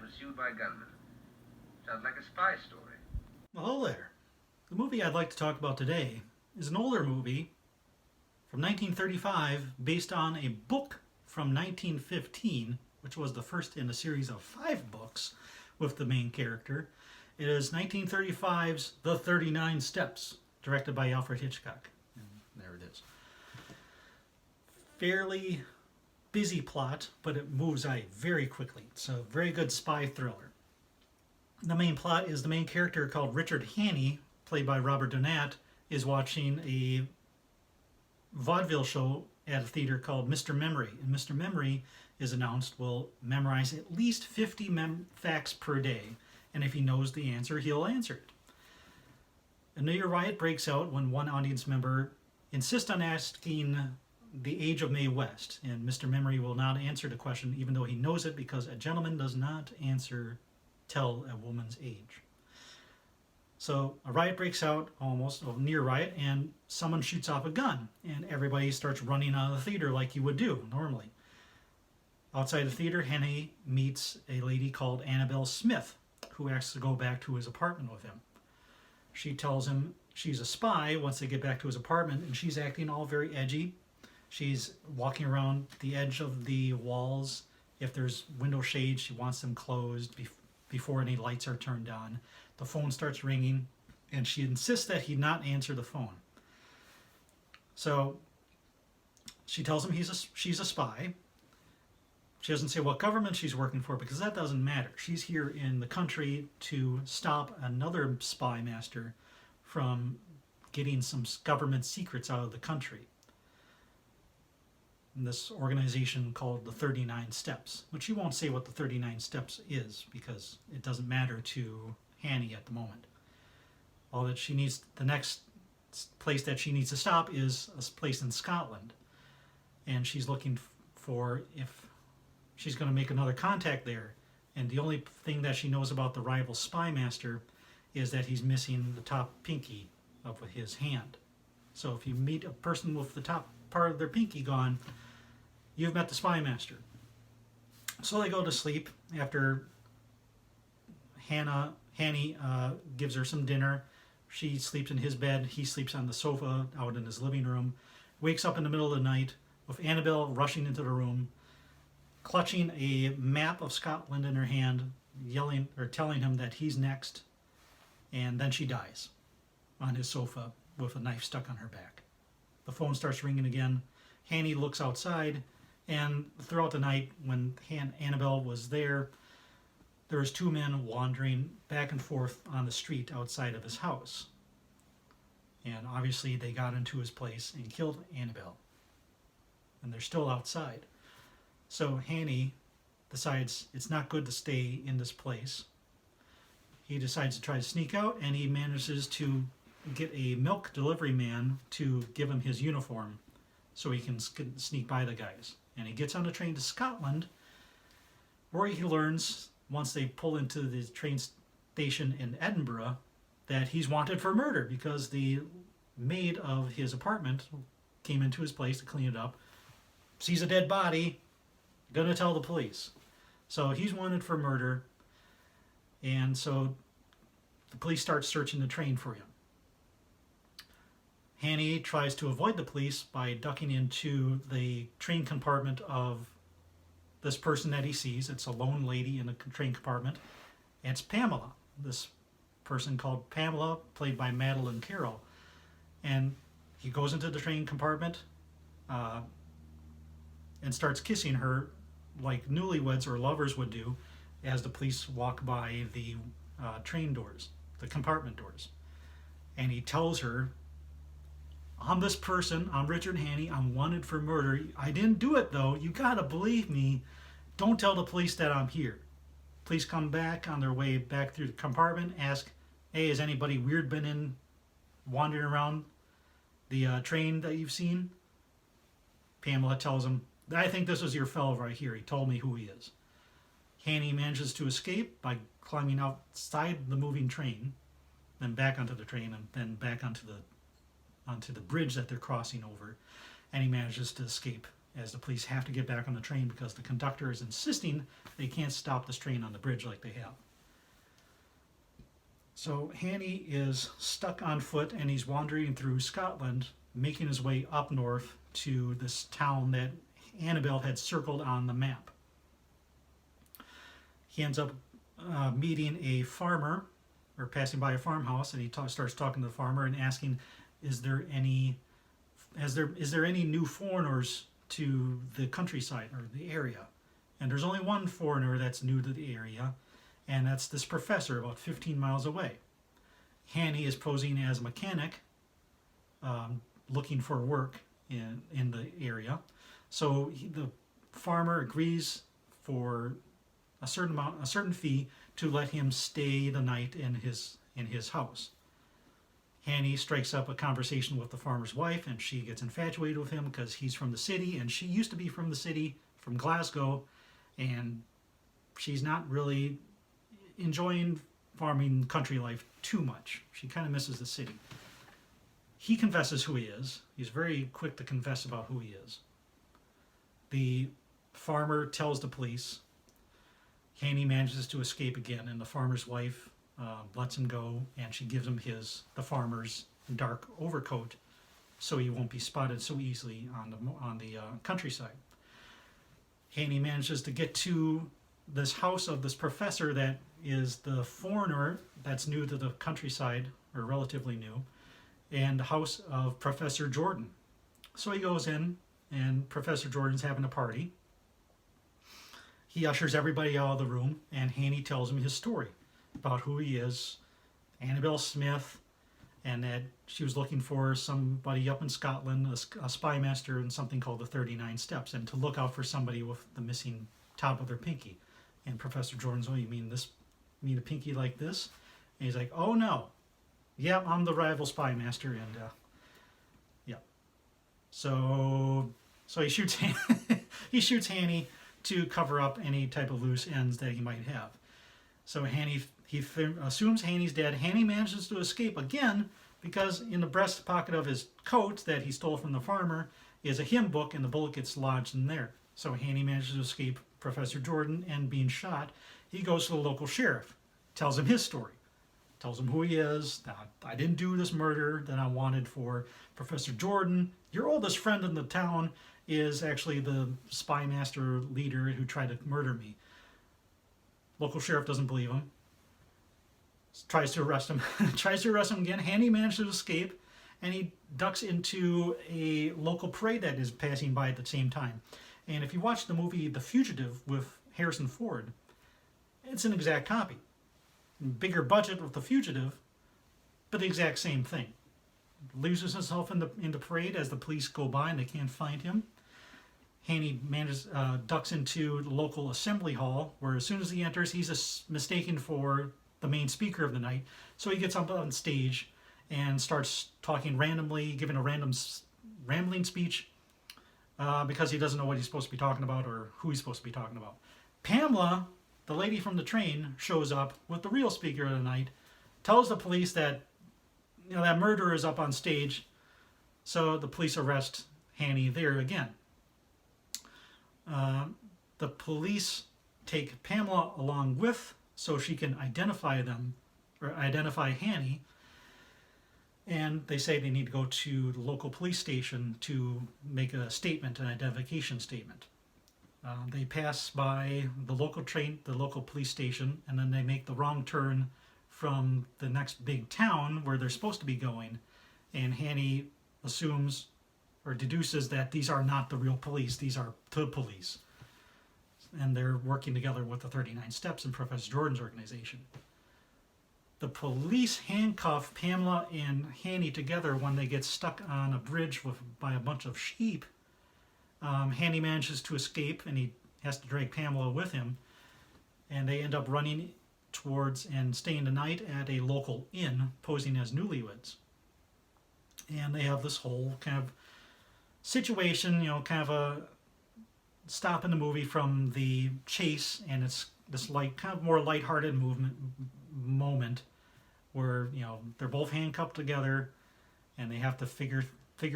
pursued by gunmen. Sounds like a spy story. Well, hello there. The movie I'd like to talk about today is an older movie from 1935 based on a book from 1915, which was the first in a series of 5 books with the main character. It is 1935's The 39 Steps, directed by Alfred Hitchcock. And there it is. Fairly busy plot, but it moves very quickly. It's a very good spy thriller. The main plot is the main character called Richard Hannay, played by Robert Donat, is watching a vaudeville show at a theater called Mr. Memory. And Mr. Memory is announced will memorize at least 50 facts per day. And if he knows the answer, he'll answer it. A near riot breaks out when one audience member insists on asking the age of Mae West. And Mr. Memory will not answer the question even though he knows it, because a gentleman does not tell a woman's age. So a riot breaks out, almost a near riot, and someone shoots off a gun, and everybody starts running out of the theater like you would do normally. Outside the theater, Hannay meets a lady called Annabelle Smith, who asks to go back to his apartment with him. She tells him she's a spy once they get back to his apartment, and she's acting all very edgy. She's walking around the edge of the walls. If there's window shades, she wants them closed before any lights are turned on. The phone starts ringing, and she insists that he not answer the phone. So she tells him she's a spy. She doesn't say what government she's working for, because that doesn't matter. She's here in the country to stop another spy master from getting some government secrets out of the country. And this organization called the 39 Steps, which she won't say what the 39 Steps is because it doesn't matter to Hannay at the moment. All that she needs, the next place that she needs to stop is a place in Scotland. And she's looking for if she's going to make another contact there. And the only thing that she knows about the rival spy master is that he's missing the top pinky of his hand. So if you meet a person with the top part of their pinky gone, you've met the spy master. So they go to sleep after Hannay gives her some dinner. She sleeps in his bed. He sleeps on the sofa out in his living room. Wakes up in the middle of the night with Annabelle rushing into the room, clutching a map of Scotland in her hand, yelling or telling him that he's next. And then she dies on his sofa with a knife stuck on her back. The phone starts ringing again. Hannay looks outside, and throughout the night when Annabelle was there was 2 men wandering back and forth on the street outside of his house. And obviously they got into his place and killed Annabelle. And they're still outside. So Hannay decides it's not good to stay in this place. He decides to try to sneak out, and he manages to get a milk delivery man to give him his uniform so he can sneak by the guys. And he gets on the train to Scotland, where he learns, once they pull into the train station in Edinburgh, that he's wanted for murder because the maid of his apartment came into his place to clean it up, sees a dead body, gonna tell the police. So he's wanted for murder, and so the police start searching the train for him. Hannay tries to avoid the police by ducking into the train compartment of this person that he sees. It's a lone lady in the train compartment. And it's Pamela, this person called Pamela, played by Madeleine Carroll. And he goes into the train compartment and starts kissing her like newlyweds or lovers would do as the police walk by the train doors, the compartment doors. And he tells her, I'm this person, I'm Richard Hannay, I'm wanted for murder. I didn't do it though, you gotta believe me. Don't tell the police that I'm here. Police come back on their way back through the compartment, ask, hey, has anybody weird been wandering around the train that you've seen? Pamela tells him, I think this is your fellow right here. He told me who he is. Hannay manages to escape by climbing outside the moving train, then back onto the train, and then back onto the bridge that they're crossing over, and he manages to escape as the police have to get back on the train because the conductor is insisting they can't stop this train on the bridge like they have. So Hanny is stuck on foot and he's wandering through Scotland, making his way up north to this town that Annabelle had circled on the map. He ends up meeting a farmer, or passing by a farmhouse, and he starts talking to the farmer and asking, is there any new foreigners to the countryside or the area? And there's only one foreigner that's new to the area, and that's this professor about 15 miles away. Hanny is posing as a mechanic, looking for work in the area. So the farmer agrees for a certain fee to let him stay the night in his house. Hanny strikes up a conversation with the farmer's wife, and she gets infatuated with him because he's from the city, and she used to be from the city, from Glasgow, and she's not really enjoying farming country life too much. She kind of misses the city. He confesses who he is. He's very quick to confess about who he is. The farmer tells the police. Hanny manages to escape again, and the farmer's wife lets him go, and she gives him the farmer's dark overcoat so he won't be spotted so easily on the countryside. Hanny manages to get to this house of this professor that is the foreigner that's new to the countryside, or relatively new, and the house of Professor Jordan. So he goes in, and Professor Jordan's having a party. He ushers everybody out of the room, and Hanny tells him his story about who he is, Annabelle Smith, and that she was looking for somebody up in Scotland, a spy master in something called the 39 Steps, and to look out for somebody with the missing top of their pinky. And Professor Jordan's, oh, you mean a pinky like this? And he's like, oh no, yeah, I'm the rival spy master, and yeah. So he shoots Hanny to cover up any type of loose ends that he might have. So he assumes Hanny's dead. Hanny manages to escape again because in the breast pocket of his coat that he stole from the farmer is a hymn book, and the bullet gets lodged in there. So Hanny manages to escape Professor Jordan and being shot. He goes to the local sheriff, tells him his story, tells him who he is, that I didn't do this murder that I wanted for Professor Jordan. Your oldest friend in the town is actually the spy master leader who tried to murder me. Local sheriff doesn't believe him. Tries to arrest him. Again. Hanny manages to escape, and he ducks into a local parade that is passing by at the same time. And if you watch the movie The Fugitive with Harrison Ford, it's an exact copy. Bigger budget with The Fugitive, but the exact same thing. Loses himself in the parade as the police go by and they can't find him. Hanny ducks into the local assembly hall, where as soon as he enters, he's mistaken for the main speaker of the night. So he gets up on stage and starts talking randomly, giving a rambling speech because he doesn't know what he's supposed to be talking about or who he's supposed to be talking about. Pamela, the lady from the train, shows up with the real speaker of the night, tells the police that that murderer is up on stage, so the police arrest Hanny there again. The police take Pamela along with so she can identify Hanny, and they say they need to go to the local police station to make an identification statement. They pass by the local police station, and then they make the wrong turn from the next big town where they're supposed to be going, and Hanny assumes or deduces that these are not the real police, these are the police. And they're working together with the 39 Steps and Professor Jordan's organization. The police handcuff Pamela and Hanny together when they get stuck on a bridge by a bunch of sheep. Hanny manages to escape, and he has to drag Pamela with him, and they end up running towards and staying the night at a local inn, posing as newlyweds. And they have this whole kind of situation, kind of a stop in the movie from the chase, and it's this kind of more lighthearted moment where they're both handcuffed together, and they have to figure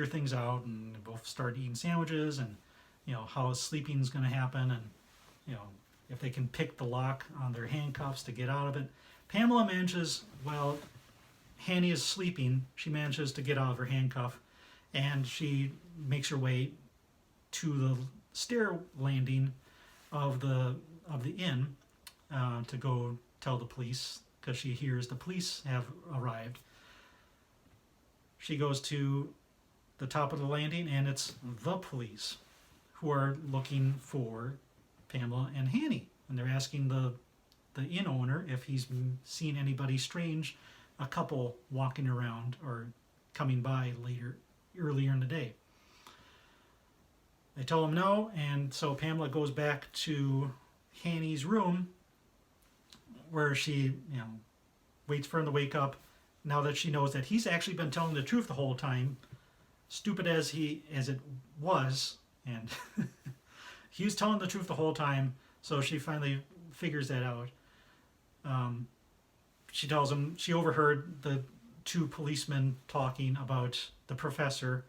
things out, and they both start eating sandwiches, and how sleeping's going to happen, and if they can pick the lock on their handcuffs to get out of it. Pamela manages, while Hanny is sleeping, she manages to get out of her handcuff, and she makes her way to the stair landing of the inn to go tell the police, because she hears the police have arrived. She goes to the top of the landing, and it's the police who are looking for Pamela and Hanny, and they're asking the inn owner if he's seen anybody strange, a couple walking around or coming by earlier in the day. They tell him no, and so Pamela goes back to Hanny's room, where she waits for him to wake up, now that she knows that he's actually been telling the truth the whole time, stupid as it was, and he was telling the truth the whole time. So she finally figures that out. She tells him she overheard the two policemen talking about the professor.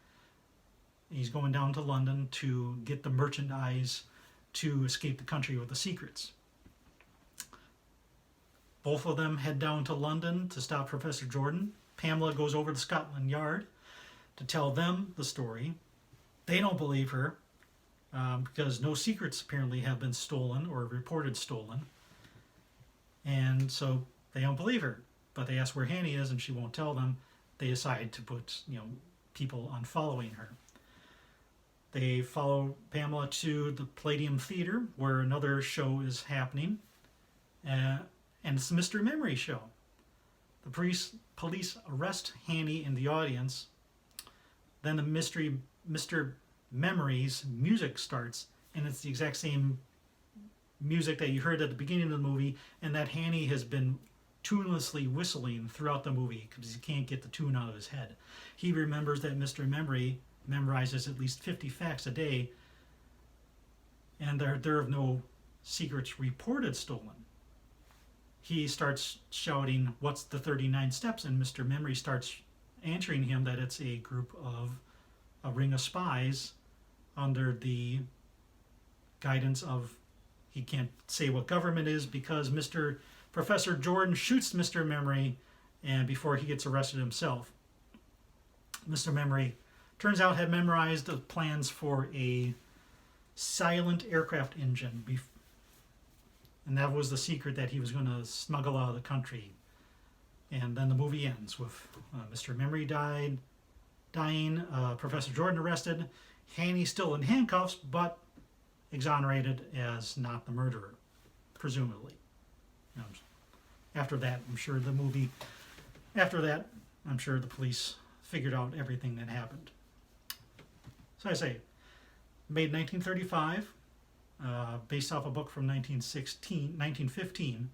He's going down to London to get the merchandise to escape the country with the secrets. Both of them head down to London to stop Professor Jordan. Pamela goes over to Scotland Yard to tell them the story. They don't believe her because no secrets apparently have been stolen or reported stolen. And so they don't believe her. But they ask where Hanny is, and she won't tell them. They decide to put people on following her. They follow Pamela to the Palladium Theater, where another show is happening. And it's the Mr. Memory show. The police arrest Hanny in the audience. Then the Mr. Memory's music starts, and it's the exact same music that you heard at the beginning of the movie, and that Hanny has been tunelessly whistling throughout the movie because he can't get the tune out of his head. He remembers that Mr. Memory memorizes at least 50 facts a day, and there are no secrets reported stolen. He starts shouting, "What's the 39 steps?" And Mr. Memory starts answering him that it's a group of a ring of spies under the guidance of, he can't say what government is because Professor Jordan shoots Mr. Memory and before he gets arrested himself. Mr. Memory turns out had memorized the plans for a silent aircraft engine, and that was the secret that he was going to smuggle out of the country. And then the movie ends with Mr. Memory dying, Professor Jordan arrested, Hanny still in handcuffs, but exonerated as not the murderer, presumably. After that, I'm sure the police figured out everything that happened. So I say, made 1935, based off a book from 1915,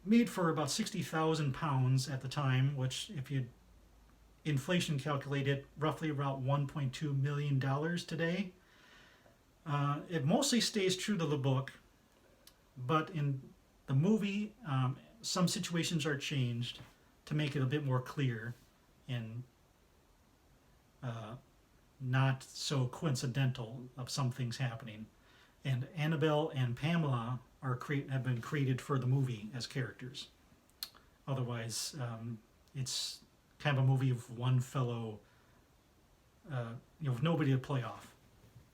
made for about £60,000 at the time, which if you inflation calculate it, roughly about $1.2 million today. It mostly stays true to the book, but in the movie, some situations are changed to make it a bit more clear and not so coincidental of some things happening. And Annabelle and Pamela have been created for the movie as characters. Otherwise, it's kind of a movie of one fellow, with nobody to play off.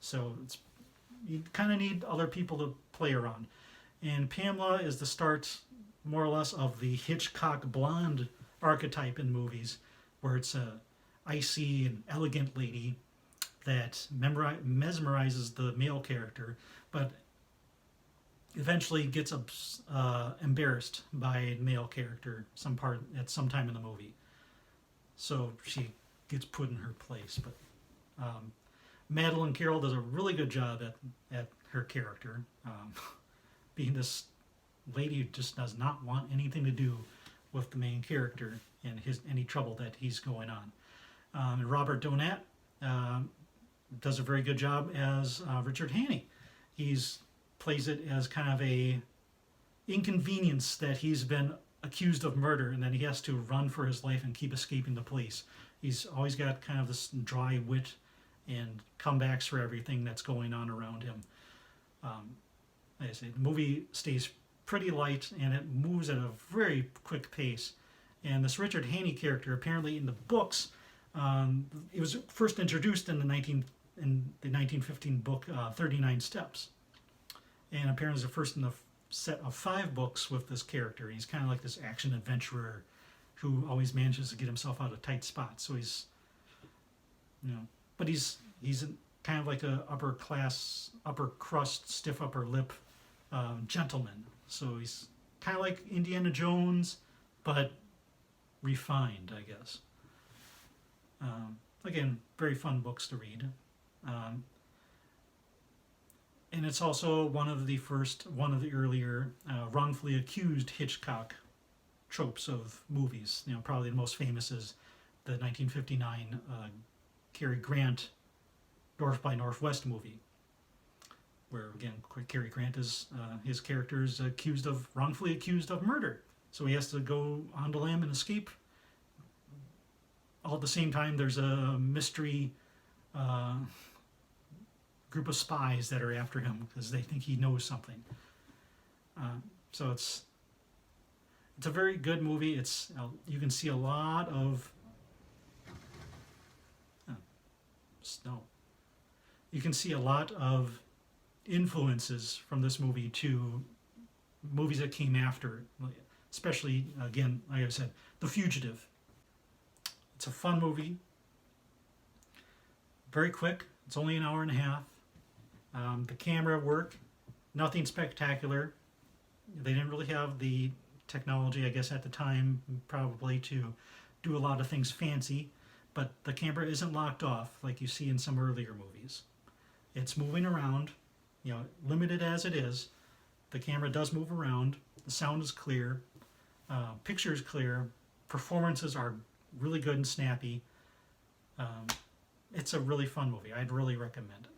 So you kind of need other people to play around. And Pamela is the start, more or less, of the Hitchcock blonde archetype in movies, where it's a icy and elegant lady that mesmerizes the male character, but eventually gets embarrassed by the male character at some time in the movie. So she gets put in her place. But Madeline Carroll does a really good job at her character, being this lady who just does not want anything to do with the main character and any trouble that he's going on. And Robert Donat does a very good job as Richard Hanny. He's plays it as kind of a inconvenience that he's been accused of murder and then he has to run for his life and keep escaping the police. He's always got kind of this dry wit and comebacks for everything that's going on around him. Like I say, the movie stays pretty light and it moves at a very quick pace. And this Richard Haney character, apparently in the books, it was first introduced in the 1915 book 39 Steps, and apparently it's the first in the set of 5 books with this character. He's kind of like this action adventurer who always manages to get himself out of tight spots. So he's, but he's kind of like a upper crust, stiff upper lip gentleman. So he's kind of like Indiana Jones, but refined, I guess. Again, very fun books to read. And it's also one of the earlier wrongfully accused Hitchcock tropes of movies. Probably the most famous is the 1959 Cary Grant North by Northwest movie, where again Cary Grant is his character is wrongfully accused of murder, so he has to go onto land and escape. All at the same time, there's a mystery group of spies that are after him because they think he knows something. So it's a very good movie. You can see a lot of snow. You can see a lot of influences from this movie to movies that came after, especially, again, like I said, The Fugitive. It's a fun movie, very quick. It's only an hour and a half. The camera work, nothing spectacular. They didn't really have the technology, I guess, at the time, probably, to do a lot of things fancy, but the camera isn't locked off like you see in some earlier movies. It's moving around, limited as it is. The camera does move around. The sound is clear. Picture is clear. Performances are really good and snappy. It's a really fun movie. I'd really recommend it.